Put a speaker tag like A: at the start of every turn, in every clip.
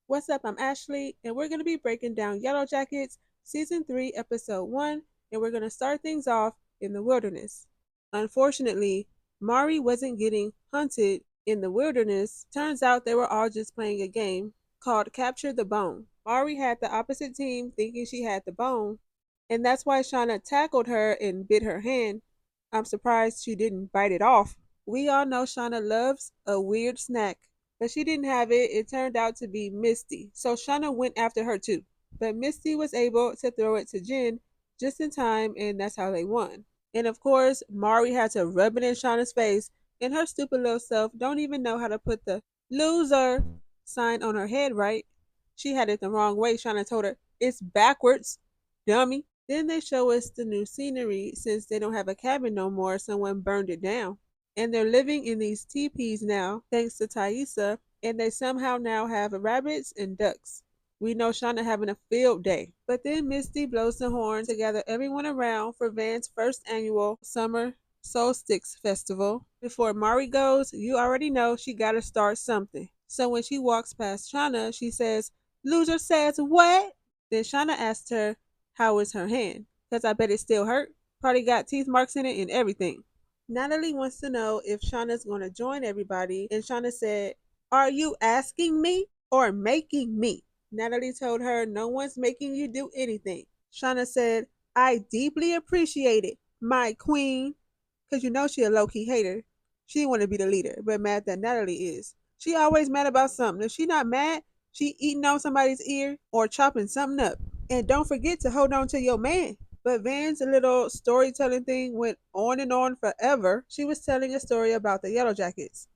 A: What's up? I'm Ashley, and we're going to be breaking down Yellowjackets Season 3, Episode 1, and we're going to start things off in the wilderness. Unfortunately, Mari wasn't getting hunted in the wilderness. Turns out they were all just playing a game called Capture the Bone. Mari had the opposite team thinking she had the bone, and that's why Shauna tackled her and bit her hand. I'm surprised she didn't bite it off. We all know Shauna loves a weird snack, but she didn't have it. It turned out to be Misty. So Shauna went after her too. But Misty was able to throw it to Jen just in time, and that's how they won. And of course, Mari had to rub it in Shauna's face, and her stupid little self don't even know how to put the loser sign on her head right. She had it the wrong way. Shauna told her, it's backwards, dummy. Then they show us the new scenery since they don't have a cabin no more. Someone burned it down. And they're living in these teepees now, thanks to Thaisa, and they somehow now have rabbits and ducks. We know Shauna having a field day. But then Misty blows the horn to gather everyone around for Van's first annual summer solstice festival. Before Mari goes, you already know she gotta start something. So when she walks past Shauna, she says, Loser says what? Then Shauna asks her, how is her hand? Because I bet it still hurt. Probably got teeth marks in it and everything. Natalie wants to know if Shauna's going to join everybody, and Shauna said, are you asking me or making me? Natalie told her, no one's making you do anything. Shauna said, I deeply appreciate it, my queen. Because you know she a low key hater. She didn't want to be the leader, but mad that Natalie is. She always mad about something. If she not mad, she eating on somebody's ear or chopping something up. And don't forget to hold on to your man. But Van's little storytelling thing went on forever. She was telling a story about the Yellowjackets.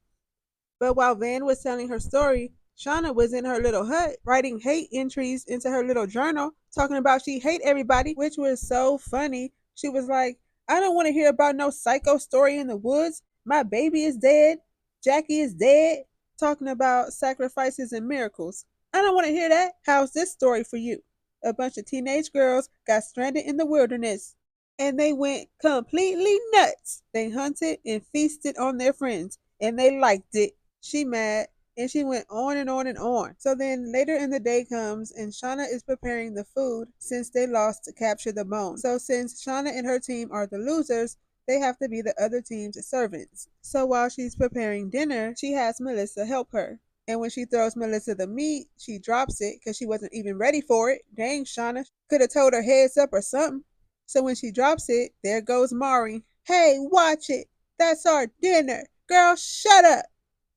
A: But while Van was telling her story, Shauna was in her little hut writing hate entries into her little journal, talking about she hate everybody, which was so funny. She was like, I don't want to hear about no psycho story in the woods. My baby is dead. Jackie is dead. Talking about sacrifices and miracles. I don't want to hear that. How's this story for you? A bunch of teenage girls got stranded in the wilderness and they went completely nuts. They hunted and feasted on their friends and they liked it. She mad and she went on and on and on. So then later in the day comes and Shauna is preparing the food since they lost to capture the bone. So since Shauna and her team are the losers, they have to be the other team's servants. So while she's preparing dinner, she has Melissa help her. And when she throws Melissa the meat, she drops it because she wasn't even ready for it. Dang, Shauna. Could have told her heads up or something. So when she drops it, there goes Mari. Hey, watch it. That's our dinner. Girl, shut up.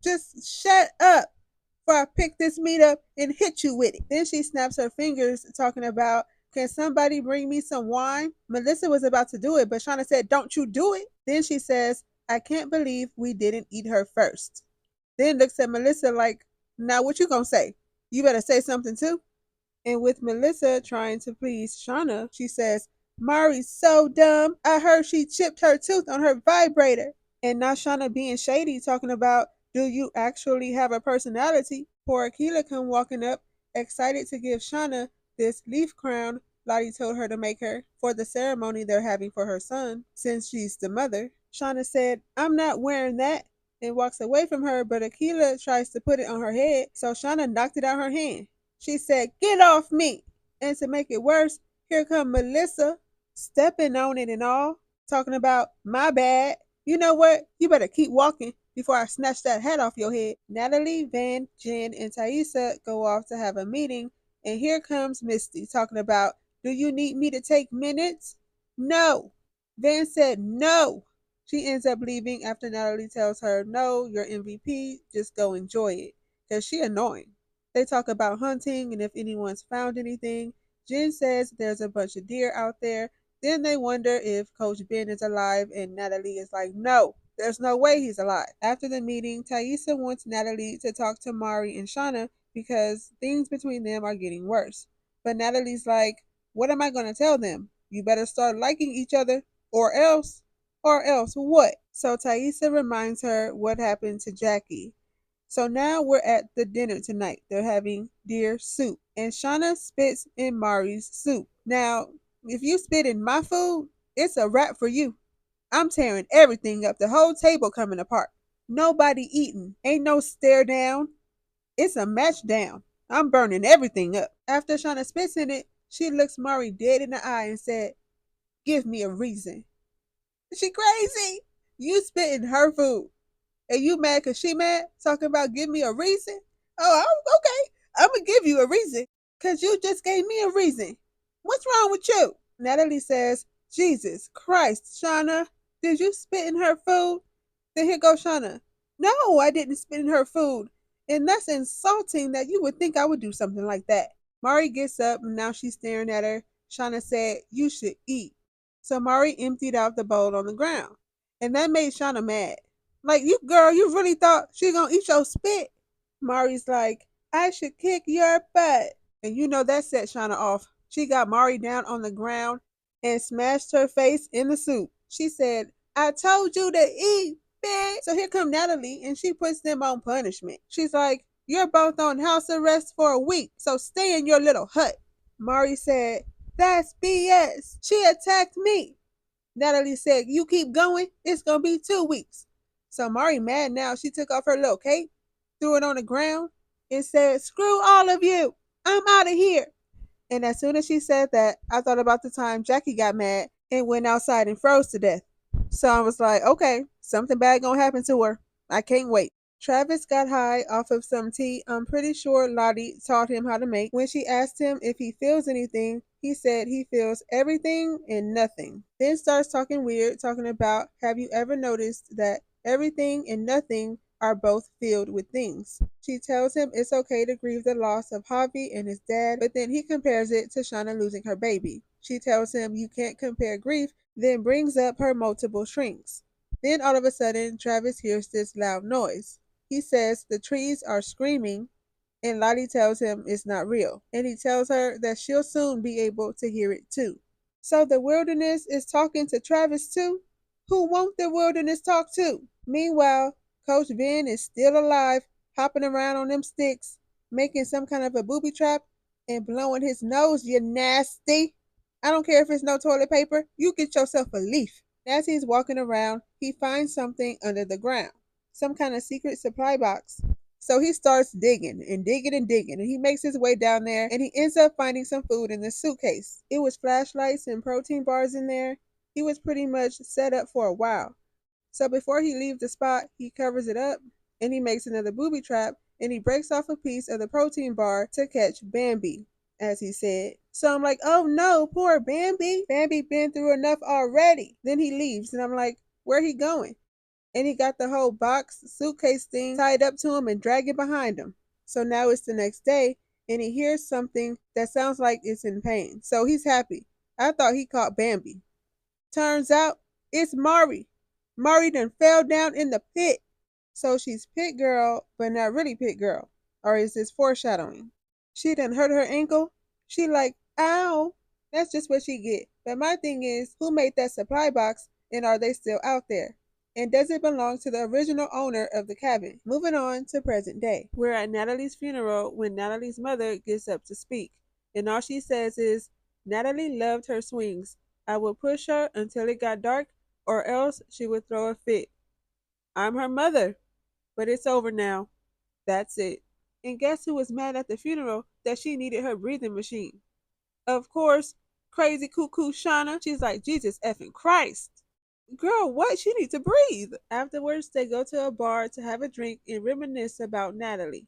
A: Just shut up before I pick this meat up and hit you with it. Then she snaps her fingers, talking about, can somebody bring me some wine? Melissa was about to do it, but Shauna said, don't you do it. Then she says, I can't believe we didn't eat her first. Then looks at Melissa like, now what you gonna say? You better say something too. And with Melissa trying to please Shauna, she says, Mari's so dumb. I heard she chipped her tooth on her vibrator. And now Shauna being shady, talking about, do you actually have a personality? Poor Akila come walking up, excited to give Shauna this leaf crown Lottie told her to make her for the ceremony they're having for her son, since she's the mother. Shauna said, I'm not wearing that, and walks away from her, but Akila tries to put it on her head, so Shauna knocked it out her hand. She said, get off me. And to make it worse, here come Melissa, stepping on it and all, talking about, my bad. You know what? You better keep walking before I snatch that hat off your head. Natalie, Van, Jen, and Thaisa go off to have a meeting, and here comes Misty talking about, do you need me to take minutes? No. Van said no. She ends up leaving after Natalie tells her, no, you're MVP, just go enjoy it. Because she annoying. They talk about hunting and if anyone's found anything. Jen says there's a bunch of deer out there. Then they wonder if Coach Ben is alive, and Natalie is like, no, there's no way he's alive. After the meeting, Thaisa wants Natalie to talk to Mari and Shauna because things between them are getting worse. But Natalie's like, what am I going to tell them? You better start liking each other, or else. Or else what? So Thaisa reminds her what happened to Jackie. So now we're at the dinner tonight. They're having deer soup. And Shauna spits in Mari's soup. Now, if you spit in my food, it's a wrap for you. I'm tearing everything up. The whole table coming apart. Nobody eating. Ain't no stare down. It's a match down. I'm burning everything up. After Shauna spits in it, she looks Mari dead in the eye and said, give me a reason. Is she crazy? You spit in her food. And you mad cause she mad? Talking about give me a reason? Oh, okay. I'm gonna give you a reason. Cause you just gave me a reason. What's wrong with you? Natalie says, Jesus Christ, Shauna, did you spit in her food? Then here goes Shauna. No, I didn't spit in her food. And that's insulting that you would think I would do something like that. Mari gets up and now she's staring at her. Shauna said, you should eat. So Mari emptied out the bowl on the ground. And that made Shauna mad. Like, you girl, you really thought she gonna eat your spit? Mari's like, I should kick your butt. And you know that set Shauna off. She got Mari down on the ground and smashed her face in the soup. She said, I told you to eat, bitch. So here come Natalie and she puts them on punishment. She's like, you're both on house arrest for a week, so stay in your little hut. Mari said, that's BS. She attacked me. Natalie said, you keep going, it's gonna be 2 weeks. So Mari mad now. She took off her little cape, threw it on the ground, and said, screw all of you. I'm out of here. And as soon as she said that, I thought about the time Jackie got mad and went outside and froze to death. So I was like, okay, something bad gonna happen to her. I can't wait. Travis got high off of some tea I'm pretty sure Lottie taught him how to make. When she asked him if he feels anything, he said he feels everything and nothing. Then starts talking weird, talking about, have you ever noticed that everything and nothing are both filled with things? She tells him it's okay to grieve the loss of Javi and his dad, but then he compares it to Shauna losing her baby. She tells him you can't compare grief, then brings up her multiple shrinks. Then all of a sudden, Travis hears this loud noise. He says the trees are screaming, and Lottie tells him it's not real. And he tells her that she'll soon be able to hear it too. So the wilderness is talking to Travis too? Who won't the wilderness talk to? Meanwhile, Coach Ben is still alive, hopping around on them sticks, making some kind of a booby trap, and blowing his nose, you nasty. I don't care if it's no toilet paper, you get yourself a leaf. As he's walking around, he finds something under the ground, some kind of secret supply box. So he starts digging and digging and digging, and he makes his way down there and he ends up finding some food in the suitcase. It was flashlights and protein bars in there. He was pretty much set up for a while. So before he leaves the spot, he covers it up and he makes another booby trap and he breaks off a piece of the protein bar to catch Bambi, as he said. So I'm like, oh no, poor Bambi. Bambi been through enough already. Then he leaves and I'm like, where he going? And he got the whole box suitcase thing tied up to him and dragging behind him. So now it's the next day and he hears something that sounds like it's in pain. So he's happy. I thought he caught Bambi. Turns out it's Mari. Mari done fell down in the pit. So she's pit girl, but not really pit girl. Or is this foreshadowing? She done hurt her ankle. She like, ow. That's just what she get. But my thing is, who made that supply box and are they still out there? And does it belong to the original owner of the cabin? Moving on to present day. We're at Natalie's funeral when Natalie's mother gets up to speak. And all she says is, Natalie loved her swings. I would push her until it got dark, or else she would throw a fit. I'm her mother, but it's over now. That's it. And guess who was mad at the funeral that she needed her breathing machine? Of course, crazy cuckoo Shauna. She's like, Jesus effing Christ. Girl, what? She needs to breathe. Afterwards, they go to a bar to have a drink and reminisce about Natalie.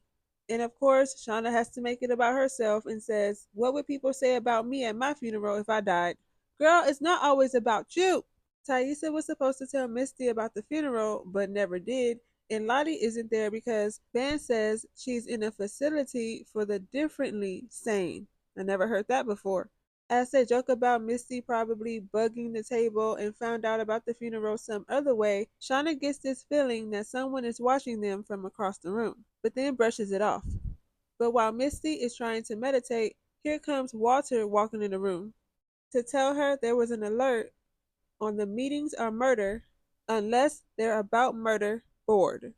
A: And of course, Shauna has to make it about herself and says, what would people say about me at my funeral if I died? Girl, it's not always about you. Thaisa was supposed to tell Misty about the funeral, but never did. And Lottie isn't there because Van says she's in a facility for the differently sane. I never heard that before. As they joke about Misty probably bugging the table and found out about the funeral some other way, Shauna gets this feeling that someone is watching them from across the room, but then brushes it off. But while Misty is trying to meditate, here comes Walter walking in the room to tell her there was an alert on the meetings are murder unless they're about murder board,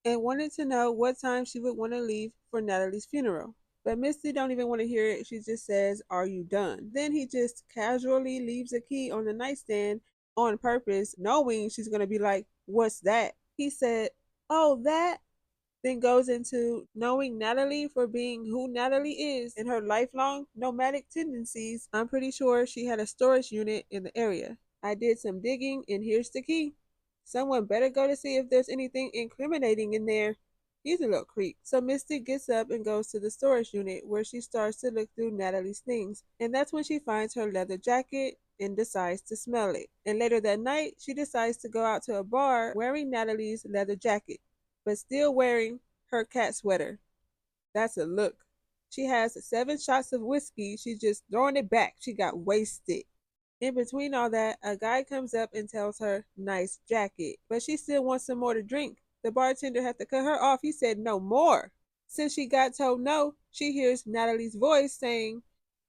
A: and wanted to know what time she would want to leave for Natalie's funeral. But Misty don't even want to hear it. She just says, are you done? Then he just casually leaves a key on the nightstand on purpose, knowing she's going to be like, what's that? He said, oh, that? then goes into knowing Natalie for being who Natalie is and her lifelong nomadic tendencies. I'm pretty sure she had a storage unit in the area. I did some digging, and here's the key. Someone better go to see if there's anything incriminating in there. He's a little creep. So Misty gets up and goes to the storage unit where she starts to look through Natalie's things. And that's when she finds her leather jacket and decides to smell it. And later that night, she decides to go out to a bar wearing Natalie's leather jacket, but still wearing her cat sweater. That's a look. She has 7 shots of whiskey. She's just throwing it back. She got wasted. In between all that, a guy comes up and tells her, nice jacket. But she still wants some more to drink. The bartender had to cut her off. He said, no more. Since she got told no, she hears Natalie's voice saying,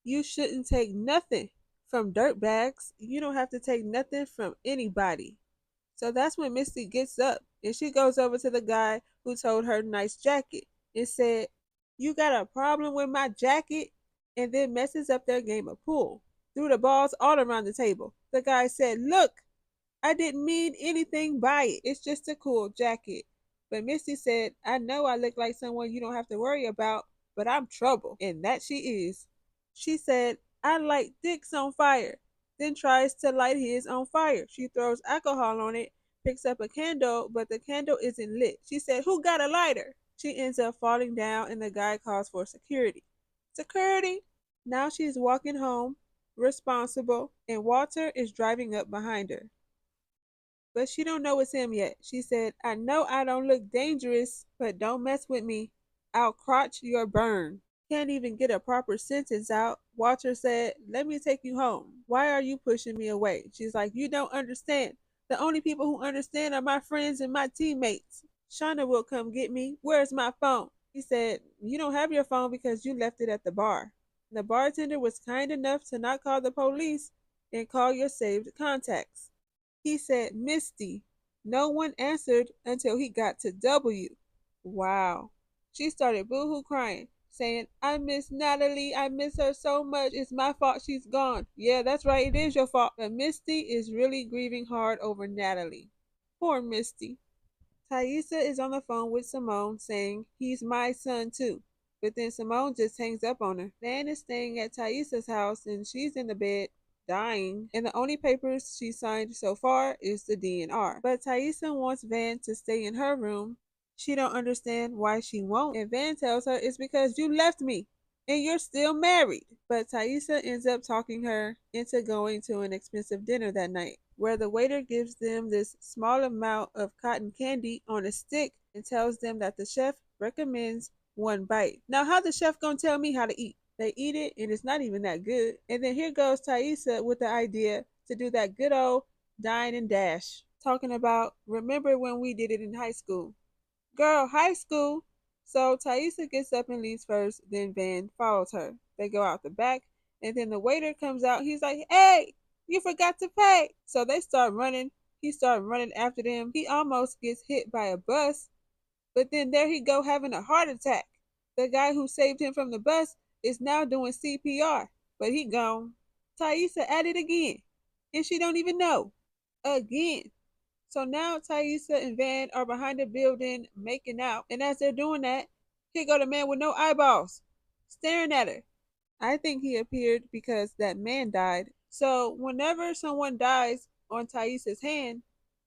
A: you shouldn't take nothing from dirtbags. You don't have to take nothing from anybody. So that's when Misty gets up and she goes over to the guy who told her nice jacket and said, you got a problem with my jacket? And then messes up their game of pool. Threw the balls all around the table. The guy said, look, I didn't mean anything by it. It's just a cool jacket. But Misty said, I know I look like someone you don't have to worry about, but I'm trouble. And that she is. She said, I light dicks on fire. Then tries to light his on fire. She throws alcohol on it, picks up a candle, but the candle isn't lit. She said, who got a lighter? She ends up falling down and the guy calls for security. Security! Now she's walking home, responsible, and Walter is driving up behind her. But she don't know it's him yet. She said, I know I don't look dangerous, but don't mess with me. I'll crotch your burn. Can't even get a proper sentence out. Walter said, let me take you home. Why are you pushing me away? She's like, you don't understand. The only people who understand are my friends and my teammates. Shauna will come get me. Where's my phone? He said, you don't have your phone because you left it at the bar. The bartender was kind enough to not call the police and call your saved contacts. He said, Misty. No one answered until he got to W. Wow. She started boohoo crying, saying, I miss Natalie. I miss her so much. It's my fault she's gone. Yeah, that's right. It is your fault. But Misty is really grieving hard over Natalie. Poor Misty. Thaisa is on the phone with Simone saying, he's my son too. But then Simone just hangs up on her. Van is staying at Thaisa's house and she's in the bed dying, and the only papers she signed so far is the DNR. But Thaisa wants Van to stay in her room. She don't understand why she won't, and Van tells her it's because you left me and you're still married. But Thaisa ends up talking her into going to an expensive dinner that night, where the waiter gives them this small amount of cotton candy on a stick and tells them that the chef recommends one bite. Now, how the chef gonna tell me how to eat? They eat it and it's not even that good. And then here goes Thaisa with the idea to do that good old dine and dash, talking about remember when we did it in high school. Girl, high school. So Thaisa gets up and leaves first, then Van follows her. They go out the back, and then the waiter comes out. He's like, hey, you forgot to pay. So they start running. He starts running after them. He almost gets hit by a bus, but then there he go having a heart attack. The guy who saved him from the bus is now doing CPR, but he gone. Thaisa at it again, and she don't even know. Again. So now Thaisa and Van are behind the building making out, and as they're doing that, here go the man with no eyeballs, staring at her. I think he appeared because that man died. So whenever someone dies on Thaisa's hand,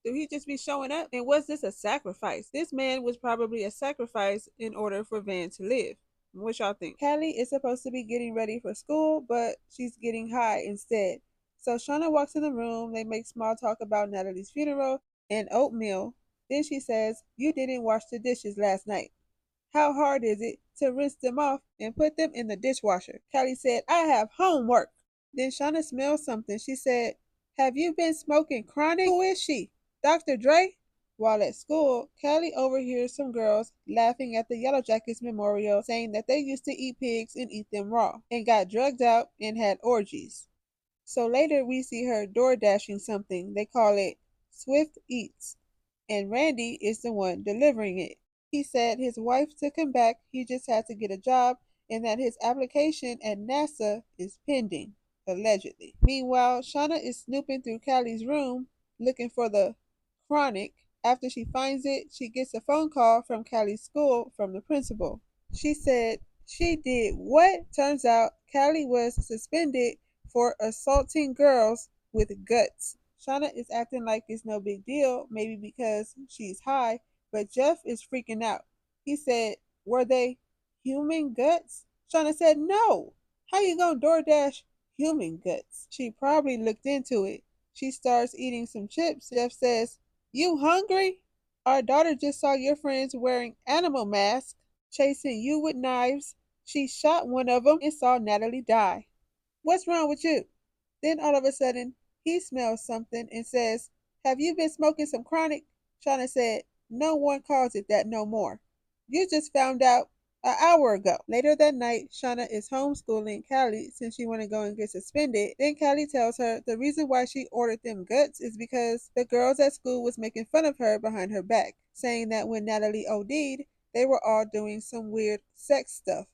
A: do he just be showing up? And was this a sacrifice? This man was probably a sacrifice in order for Van to live. What y'all think? Callie is supposed to be getting ready for school, but she's getting high instead. So Shauna walks in the room. They make small talk about Natalie's funeral and oatmeal. Then she says, you didn't wash the dishes last night. How hard is it to rinse them off and put them in the dishwasher? Callie said, I have homework. Then Shauna smelled something. She said, have you been smoking chronic? Who is she? Dr. Dre? While at school, Callie overhears some girls laughing at the Yellowjackets memorial, saying that they used to eat pigs and eat them raw, and got drugged out and had orgies. So later we see her door dashing something. They call it Swift Eats, and Randy is the one delivering it. He said his wife took him back, he just had to get a job, and that his application at NASA is pending, allegedly. Meanwhile, Shauna is snooping through Callie's room looking for the chronic After she finds it, she gets a phone call from Callie's school from the principal. She said she did what? Turns out Callie was suspended for assaulting girls with guts. Shauna is acting like it's no big deal, maybe because she's high, but Jeff is freaking out. He said, were they human guts? Shauna said, no. How you gonna DoorDash human guts? She probably looked into it. She starts eating some chips. Jeff says, you hungry? Our daughter just saw your friends wearing animal masks chasing you with knives. She shot one of them and saw Natalie die. What's wrong with you? Then all of a sudden, he smells something and says, have you been smoking some chronic? Shauna said, no one calls it that no more. You just found out an hour ago. Later that night, Shauna is homeschooling Callie since she want to go and get suspended. Then Callie tells her the reason why she ordered them guts is because the girls at school was making fun of her behind her back, saying that when Natalie OD'd, they were all doing some weird sex stuff.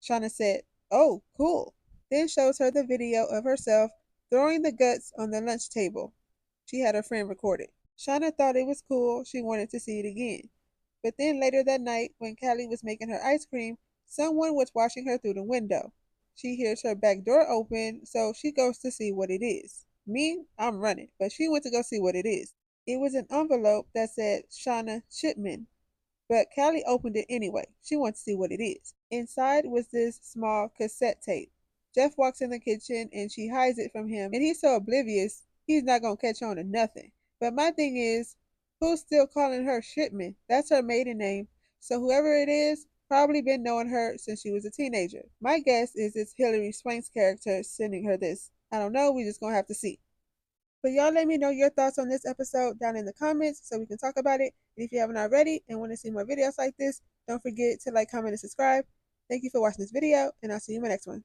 A: Shauna said, oh, cool. Then shows her the video of herself throwing the guts on the lunch table. She had her friend record it. Shauna thought it was cool. She wanted to see it again. But then later that night, when Callie was making her ice cream, someone was watching her through the window. She hears her back door open, so she goes to see what it is. Me, I'm running, but she went to go see what it is. It was an envelope that said Shauna Shipman, but Callie opened it anyway. She wanted to see what it is. Inside was this small cassette tape. Jeff walks in the kitchen and she hides it from him, and he's so oblivious, he's not going to catch on to nothing. But my thing is, who's still calling her Shipman? That's her maiden name. So whoever it is, probably been knowing her since she was a teenager. My guess is it's Hilary Swank's character sending her this. I don't know, we just gonna have to see. But y'all let me know your thoughts on this episode down in the comments so we can talk about it. And if you haven't already and want to see more videos like this, don't forget to like, comment, and subscribe. Thank you for watching this video, and I'll see you in my next one.